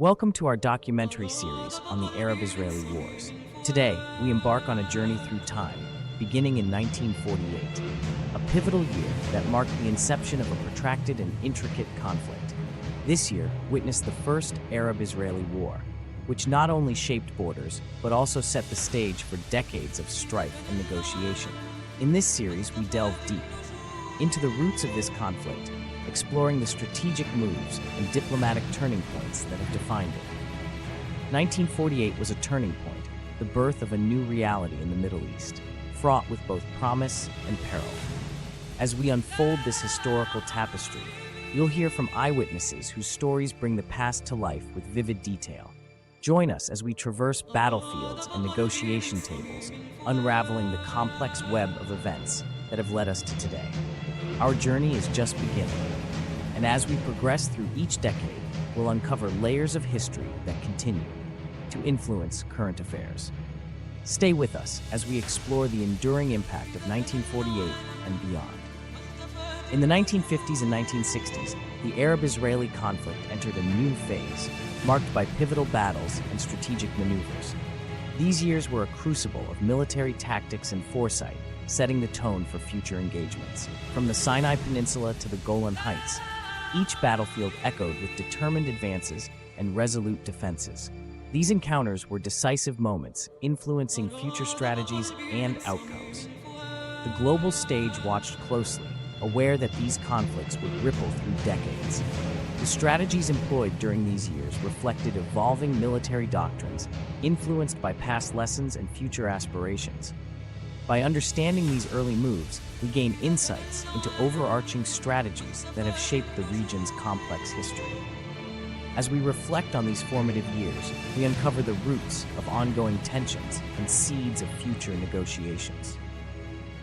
Welcome to our documentary series on the Arab-Israeli Wars. Today, we embark on a journey through time, beginning in 1948, a pivotal year that marked the inception of a protracted and intricate conflict. This year witnessed the first Arab-Israeli War, which not only shaped borders, but also set the stage for decades of strife and negotiation. In this series, we delve deep into the roots of this conflict, exploring the strategic moves and diplomatic turning points that have defined it. 1948 was a turning point, the birth of a new reality in the Middle East, fraught with both promise and peril. As we unfold this historical tapestry, you'll hear from eyewitnesses whose stories bring the past to life with vivid detail. Join us as we traverse battlefields and negotiation tables, unraveling the complex web of events that have led us to today. Our journey is just beginning, and as we progress through each decade, we'll uncover layers of history that continue to influence current affairs. Stay with us as we explore the enduring impact of 1948 and beyond. In the 1950s and 1960s, the Arab-Israeli conflict entered a new phase, marked by pivotal battles and strategic maneuvers. These years were a crucible of military tactics and foresight, setting the tone for future engagements. From the Sinai Peninsula to the Golan Heights, each battlefield echoed with determined advances and resolute defenses. These encounters were decisive moments, influencing future strategies and outcomes. The global stage watched closely, aware that these conflicts would ripple through decades. The strategies employed during these years reflected evolving military doctrines, influenced by past lessons and future aspirations. By understanding these early moves, we gain insights into overarching strategies that have shaped the region's complex history. As we reflect on these formative years, we uncover the roots of ongoing tensions and seeds of future negotiations.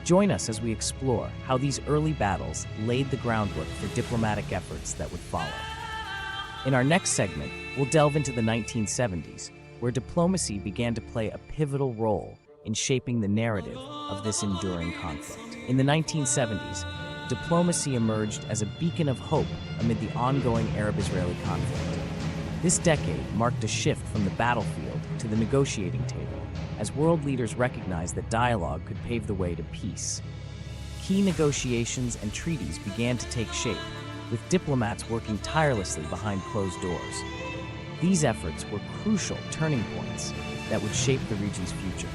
Join us as we explore how these early battles laid the groundwork for diplomatic efforts that would follow. In our next segment, we'll delve into the 1970s, where diplomacy began to play a pivotal role in shaping the narrative of this enduring conflict. In the 1970s, diplomacy emerged as a beacon of hope amid the ongoing Arab-Israeli conflict. This decade marked a shift from the battlefield to the negotiating table, as world leaders recognized that dialogue could pave the way to peace. Key negotiations and treaties began to take shape, with diplomats working tirelessly behind closed doors. These efforts were crucial turning points that would shape the region's future.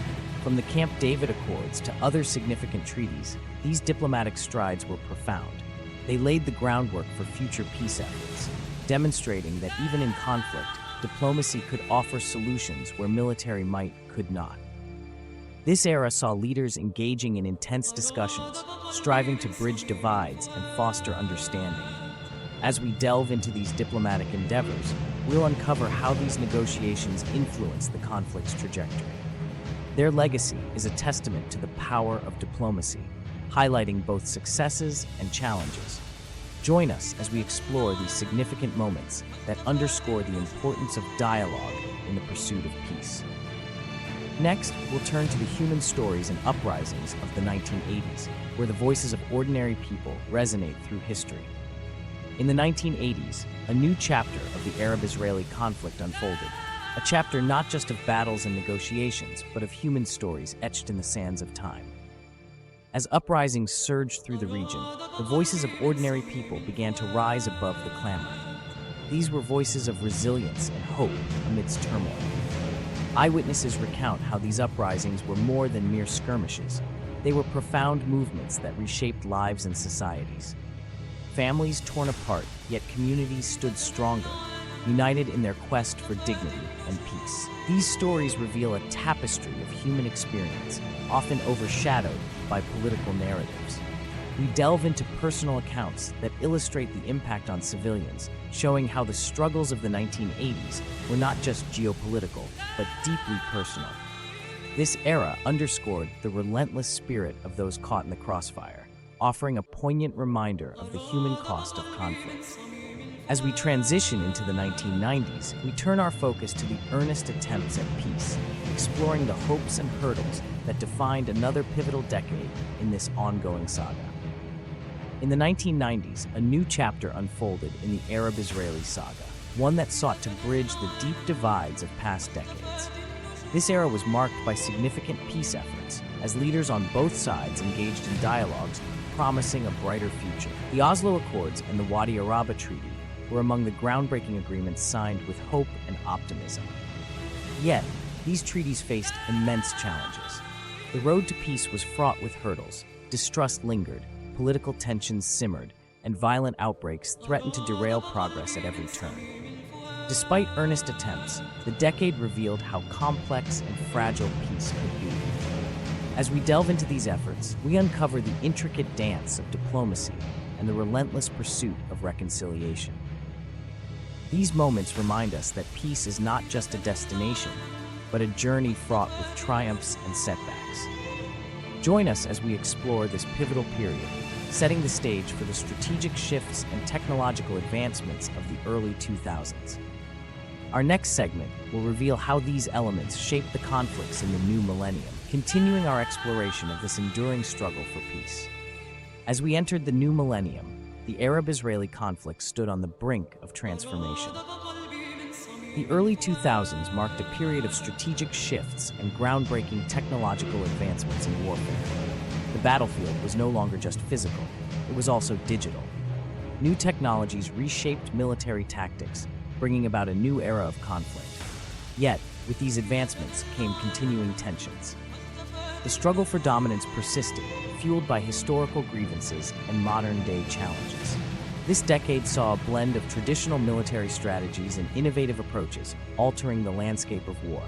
From the Camp David Accords to other significant treaties, these diplomatic strides were profound. They laid the groundwork for future peace efforts, demonstrating that even in conflict, diplomacy could offer solutions where military might could not. This era saw leaders engaging in intense discussions, striving to bridge divides and foster understanding. As we delve into these diplomatic endeavors, we'll uncover how these negotiations influenced the conflict's trajectory. Their legacy is a testament to the power of diplomacy, highlighting both successes and challenges. Join us as we explore these significant moments that underscore the importance of dialogue in the pursuit of peace. Next, we'll turn to the human stories and uprisings of the 1980s, where the voices of ordinary people resonate through history. In the 1980s, a new chapter of the Arab-Israeli conflict unfolded, a chapter not just of battles and negotiations, but of human stories etched in the sands of time. As uprisings surged through the region, the voices of ordinary people began to rise above the clamor. These were voices of resilience and hope amidst turmoil. Eyewitnesses recount how these uprisings were more than mere skirmishes. They were profound movements that reshaped lives and societies. Families torn apart, yet communities stood stronger, united in their quest for dignity and peace. These stories reveal a tapestry of human experience, often overshadowed by political narratives. We delve into personal accounts that illustrate the impact on civilians, showing how the struggles of the 1980s were not just geopolitical, but deeply personal. This era underscored the relentless spirit of those caught in the crossfire, offering a poignant reminder of the human cost of conflict. As we transition into the 1990s, we turn our focus to the earnest attempts at peace, exploring the hopes and hurdles that defined another pivotal decade in this ongoing saga. In the 1990s, a new chapter unfolded in the Arab-Israeli saga. one that sought to bridge the deep divides of past decades. This era was marked by significant peace efforts, as leaders on both sides engaged in dialogues promising a brighter future. The Oslo Accords and the Wadi Araba Treaty were among the groundbreaking agreements signed with hope and optimism. Yet, these treaties faced immense challenges. The road to peace was fraught with hurdles. Distrust lingered, political tensions simmered, and violent outbreaks threatened to derail progress at every turn. Despite earnest attempts, the decade revealed how complex and fragile peace could be. As we delve into these efforts, we uncover the intricate dance of diplomacy and the relentless pursuit of reconciliation. These moments remind us that peace is not just a destination, but a journey fraught with triumphs and setbacks. Join us as we explore this pivotal period, setting the stage for the strategic shifts and technological advancements of the early 2000s. Our next segment will reveal how these elements shaped the conflicts in the new millennium, continuing our exploration of this enduring struggle for peace. As we entered the new millennium, the Arab-Israeli conflict stood on the brink of transformation. The early 2000s marked a period of strategic shifts and groundbreaking technological advancements in warfare. The battlefield was no longer just physical, it was also digital. New technologies reshaped military tactics, bringing about a new era of conflict. Yet, with these advancements came continuing tensions. The struggle for dominance persisted, fueled by historical grievances and modern-day challenges. This decade saw a blend of traditional military strategies and innovative approaches, altering the landscape of war.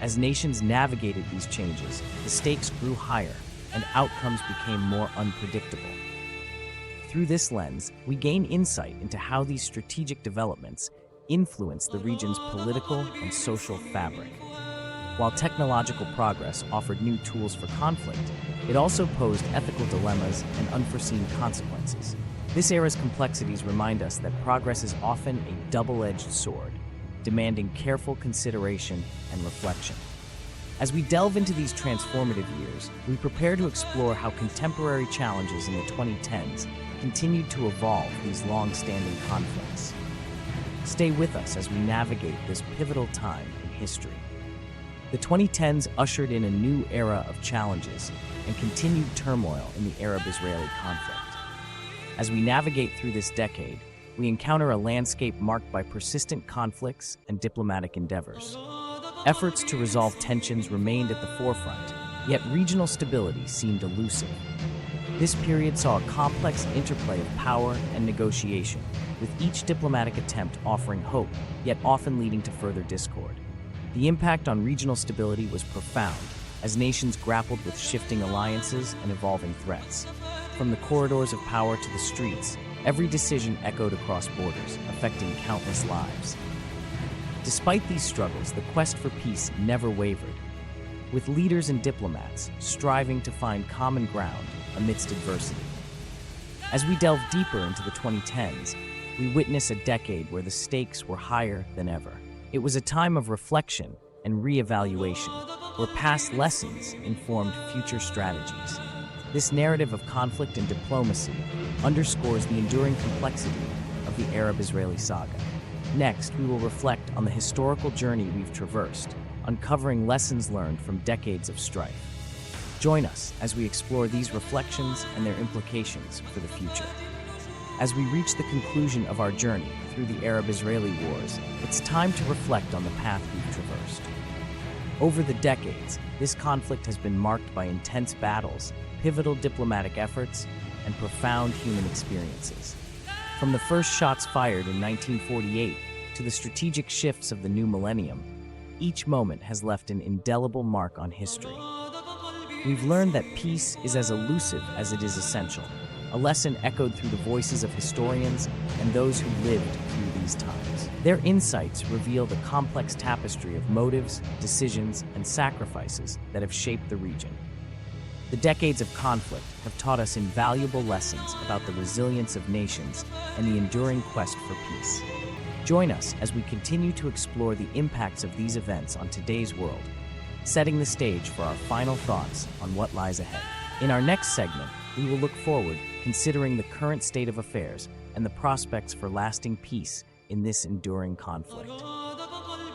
As nations navigated these changes, the stakes grew higher, and outcomes became more unpredictable. Through this lens, we gain insight into how these strategic developments influence the region's political and social fabric. While technological progress offered new tools for conflict, it also posed ethical dilemmas and unforeseen consequences. This era's complexities remind us that progress is often a double-edged sword, demanding careful consideration and reflection. As we delve into these transformative years, we prepare to explore how contemporary challenges in the 2010s continued to evolve these long-standing conflicts. Stay with us as we navigate this pivotal time in history. The 2010s ushered in a new era of challenges and continued turmoil in the Arab-Israeli conflict. As we navigate through this decade, we encounter a landscape marked by persistent conflicts and diplomatic endeavors. Efforts to resolve tensions remained at the forefront, yet regional stability seemed elusive. This period saw a complex interplay of power and negotiation, with each diplomatic attempt offering hope, yet often leading to further discord. The impact on regional stability was profound, as nations grappled with shifting alliances and evolving threats. From the corridors of power to the streets, every decision echoed across borders, affecting countless lives. Despite these struggles, the quest for peace never wavered, with leaders and diplomats striving to find common ground amidst adversity. As we delve deeper into the 2010s, we witness a decade where the stakes were higher than ever. It was a time of reflection and re-evaluation, where past lessons informed future strategies. This narrative of conflict and diplomacy underscores the enduring complexity of the Arab-Israeli saga. Next, we will reflect on the historical journey we've traversed, uncovering lessons learned from decades of strife. Join us as we explore these reflections and their implications for the future. As we reach the conclusion of our journey through the Arab-Israeli wars, it's time to reflect on the path we've traversed. Over the decades, this conflict has been marked by intense battles, pivotal diplomatic efforts, and profound human experiences. From the first shots fired in 1948 to the strategic shifts of the new millennium, each moment has left an indelible mark on history. We've learned that peace is as elusive as it is essential, a lesson echoed through the voices of historians and those who lived through these times. Their insights reveal the complex tapestry of motives, decisions, and sacrifices that have shaped the region. The decades of conflict have taught us invaluable lessons about the resilience of nations and the enduring quest for peace. Join us as we continue to explore the impacts of these events on today's world, setting the stage for our final thoughts on what lies ahead. In our next segment, we will look forward, considering the current state of affairs and the prospects for lasting peace in this enduring conflict.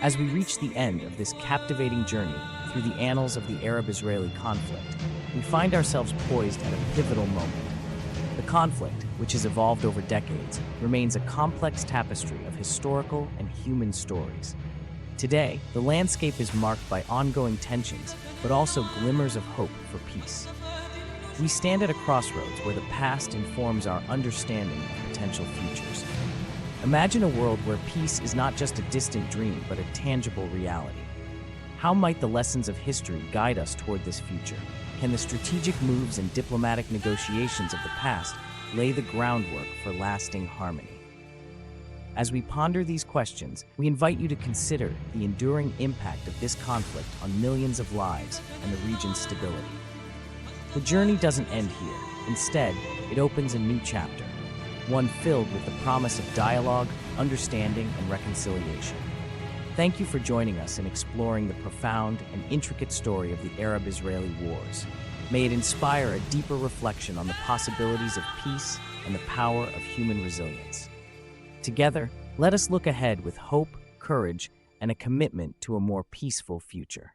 As we reach the end of this captivating journey through the annals of the Arab-Israeli conflict, we find ourselves poised at a pivotal moment. The conflict, which has evolved over decades, remains a complex tapestry of historical and human stories. Today, the landscape is marked by ongoing tensions, but also glimmers of hope for peace. We stand at a crossroads where the past informs our understanding of potential futures. Imagine a world where peace is not just a distant dream, but a tangible reality. How might the lessons of history guide us toward this future? Can the strategic moves and diplomatic negotiations of the past lay the groundwork for lasting harmony? As we ponder these questions, we invite you to consider the enduring impact of this conflict on millions of lives and the region's stability. The journey doesn't end here. Instead, it opens a new chapter, one filled with the promise of dialogue, understanding, and reconciliation. Thank you for joining us in exploring the profound and intricate story of the Arab-Israeli wars. May it inspire a deeper reflection on the possibilities of peace and the power of human resilience. Together, let us look ahead with hope, courage, and a commitment to a more peaceful future.